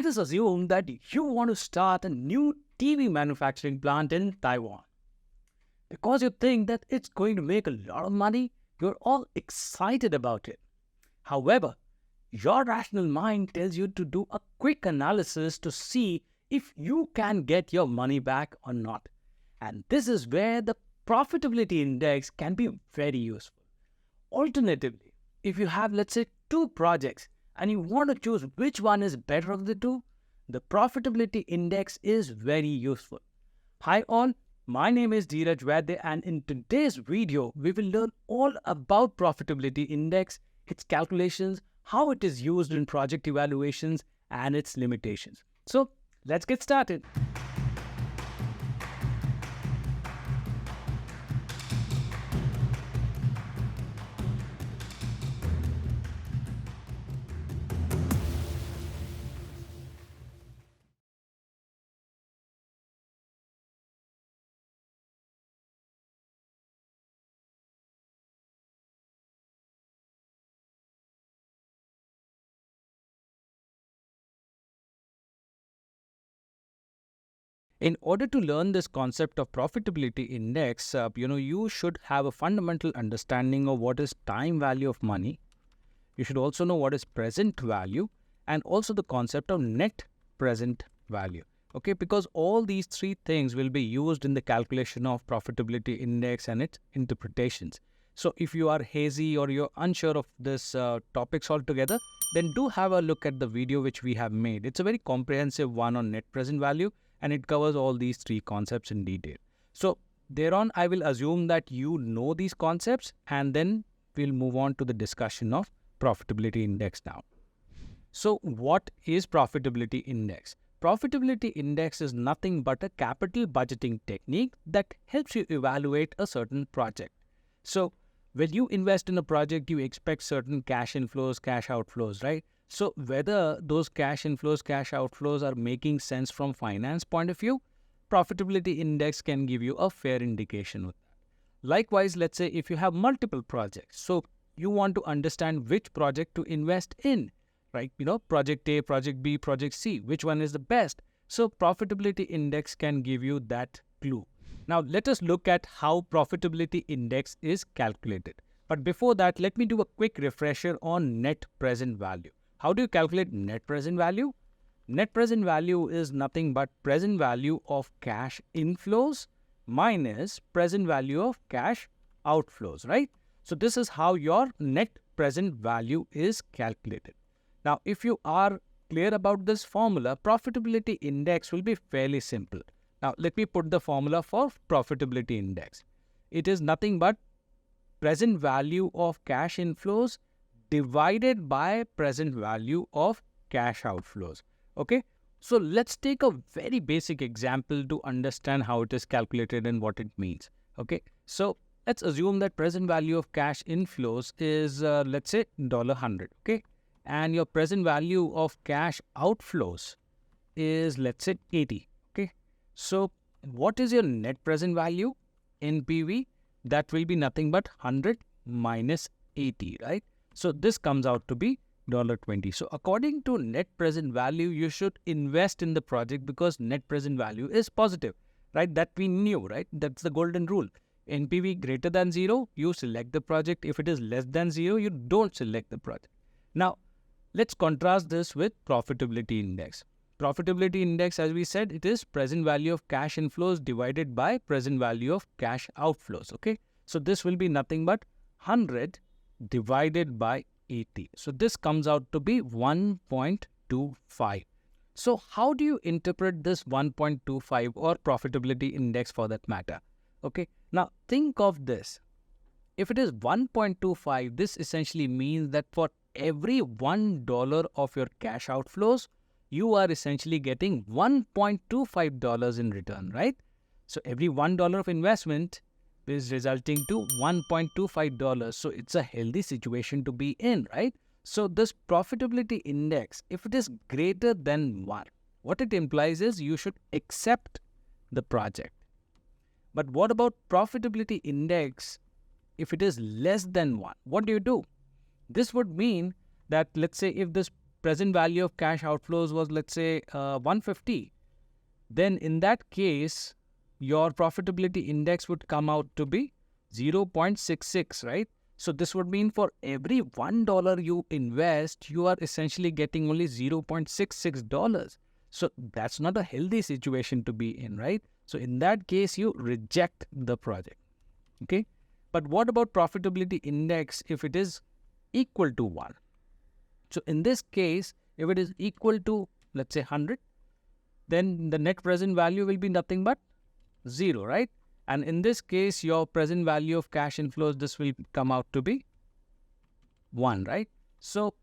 us assume that you want to start a new TV manufacturing plant in Taiwan. Because you think that it's going to make a lot of money, you're all excited about it. However, your rational mind tells you to do a quick analysis to see if you can get your money back or not. And this is where the profitability index can be very useful. Alternatively, if you have, let's say, two projects and you want to choose which one is better of the two, the profitability index is very useful. Hi all, my name is Dheeraj Vaidya, and in today's video, we will learn all about profitability index, its calculations, how it is used in project evaluations, and its limitations. So let's get started. In order to learn this concept of profitability index, you should have a fundamental understanding of what is time value of money. You should also know what is present value and also the concept of net present value. Okay, because all these three things will be used in the calculation of profitability index and its interpretations. So if you are hazy or you're unsure of this topics altogether, then do have a look at the video which we have made. It's a very comprehensive one on net present value, and it covers all these three concepts in detail. So thereon, I will assume that you know these concepts, and then we'll move on to the discussion of profitability index now. So what is profitability index? Profitability index is nothing but a capital budgeting technique that helps you evaluate a certain project. So when you invest in a project, you expect certain cash inflows, cash outflows, right? So whether those cash inflows, cash outflows are making sense from finance point of view, profitability index can give you a fair indication of that. Likewise, let's say if you have multiple projects, so you want to understand which project to invest in, right? Project A, project B, project C, which one is the best? So profitability index can give you that clue. Now let us look at how profitability index is calculated. But before that, let me do a quick refresher on net present value. How do you calculate net present value? Net present value is nothing but present value of cash inflows minus present value of cash outflows, right? So this is how your net present value is calculated. Now, if you are clear about this formula, profitability index will be fairly simple. Now, let me put the formula for profitability index. It is nothing but present value of cash inflows divided by present value of cash outflows. Okay, so let's take a very basic example to understand how it is calculated and what it means. Okay, so let's assume that present value of cash inflows is let's say $100. Okay, and your present value of cash outflows is, let's say, 80. Okay, so what is your net present value? NPV, that will be nothing but 100 minus 80, right? So this comes out to be $20. So according to net present value, you should invest in the project because net present value is positive, right? That we knew, right? That's the golden rule. NPV greater than 0, you select the project. If it is less than 0, you don't select the project. Now, let's contrast this with profitability index. Profitability index, as we said, it is present value of cash inflows divided by present value of cash outflows. Okay, so this will be nothing but 100 divided by 80. So this comes out to be 1.25. So how do you interpret this 1.25 or profitability index for that matter? Okay, now think of this. If it is 1.25, this essentially means that for every $1 of your cash outflows, you are essentially getting $1.25 in return, right? So every $1 of investment is resulting to $1.25. So it's a healthy situation to be in, right? So this profitability index, if it is greater than 1, what it implies is you should accept the project. But what about profitability index if it is less than 1? What do you do? This would mean that, let's say, if this present value of cash outflows was, let's say, 150, then in that case, your profitability index would come out to be 0.66, right? So this would mean for every $1 you invest, you are essentially getting only $0.66. So that's not a healthy situation to be in, right? So in that case, you reject the project, okay? But what about profitability index if it is equal to 1? So in this case, if it is equal to, let's say, 100, then the net present value will be nothing but 0, right? And in this case, your present value of cash inflows, this will come out to be 1, right? So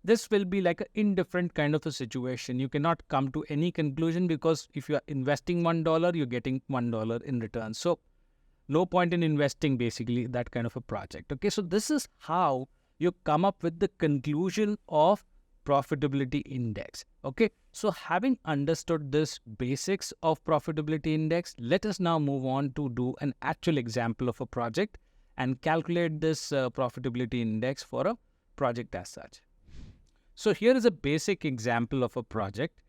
this will be like an indifferent kind of a situation. You cannot come to any conclusion because if you are investing $1, you're getting $1 in return. So no point in investing basically that kind of a project. Okay, so this is how you come up with the conclusion of profitability index. Okay, so having understood this basics of profitability index, let us now move on to do an actual example of a project and calculate this profitability index for a project as such. So here is a basic example of a project.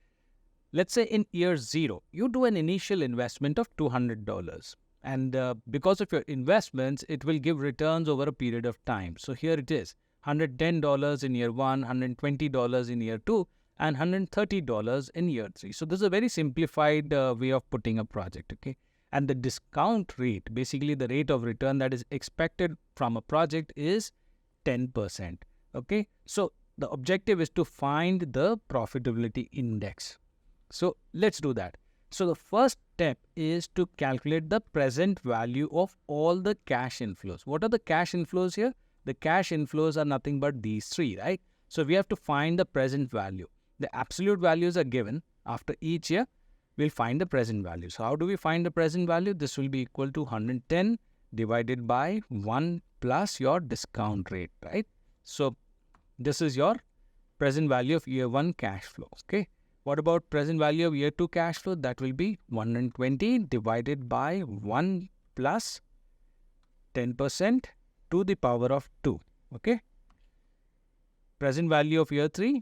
Let's say in year 0, you do an initial investment of $200. And because of your investments, it will give returns over a period of time. So here it is, $110 in year 1, $120 in year 2, and $130 in year 3. So this is a very simplified way of putting a project, okay? And the discount rate, basically the rate of return that is expected from a project is 10%, okay? So the objective is to find the profitability index. So let's do that. So the first step is to calculate the present value of all the cash inflows. What are the cash inflows here? The cash inflows are nothing but these 3, right? So we have to find the present value. The absolute values are given. After each year, we'll find the present value. So how do we find the present value? This will be equal to 110 divided by 1 plus your discount rate, right? So this is your present value of year 1 cash flow, okay? What about present value of year 2 cash flow? That will be 120 divided by 1 plus 10% to the power of 2, okay? Present value of year 3,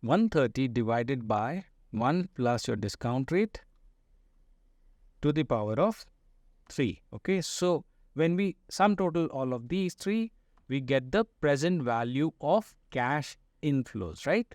130 divided by 1 plus your discount rate to the power of 3, okay? So when we sum total all of these 3, we get the present value of cash inflows, right?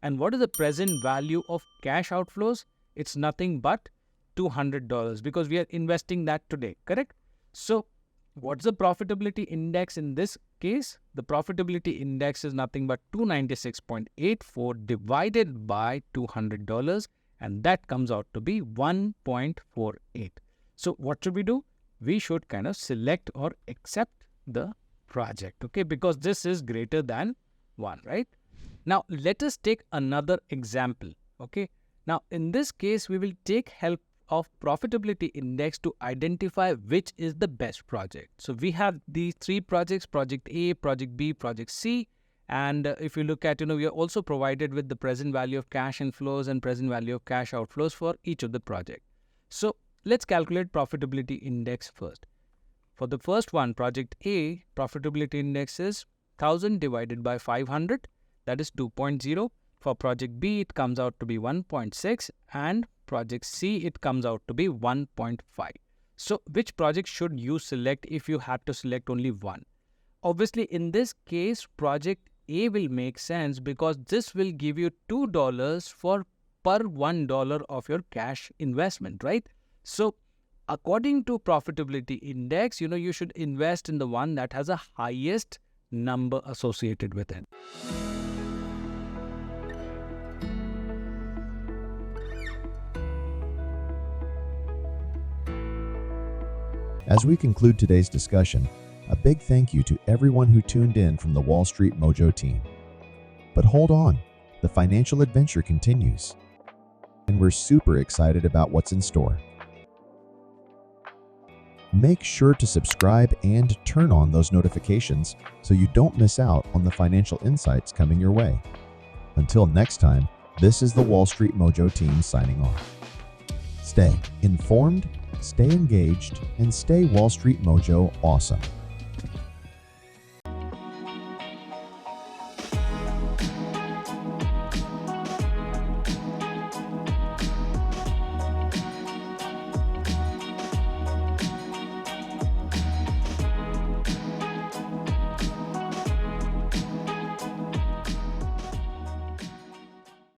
And what is the present value of cash outflows? It's nothing but $200 because we are investing that today, correct? So what's the profitability index in this case? The profitability index is nothing but 296.84 divided by $200, and that comes out to be 1.48. So what should we do? We should kind of select or accept the project, okay? Because this is greater than 1, right? Now, let us take another example, okay? Now, in this case, we will take help of profitability index to identify which is the best project. So, we have these 3 projects, project A, project B, project C. And if you look at, we are also provided with the present value of cash inflows and present value of cash outflows for each of the project. So, let's calculate profitability index first. For the first one, project A, profitability index is 1000 divided by 500. That is 2.0. For project B, it comes out to be 1.6, and project C, it comes out to be 1.5. So which project should you select if you had to select only one? Obviously, in this case, project A will make sense because this will give you $2 for per $1 of your cash investment, right? So according to profitability index, you should invest in the one that has a highest number associated with it. As we conclude today's discussion, a big thank you to everyone who tuned in from the Wall Street Mojo team. But hold on, the financial adventure continues, and we're super excited about what's in store. Make sure to subscribe and turn on those notifications so you don't miss out on the financial insights coming your way. Until next time, this is the Wall Street Mojo team signing off. Stay informed, stay engaged, and stay Wall Street Mojo awesome.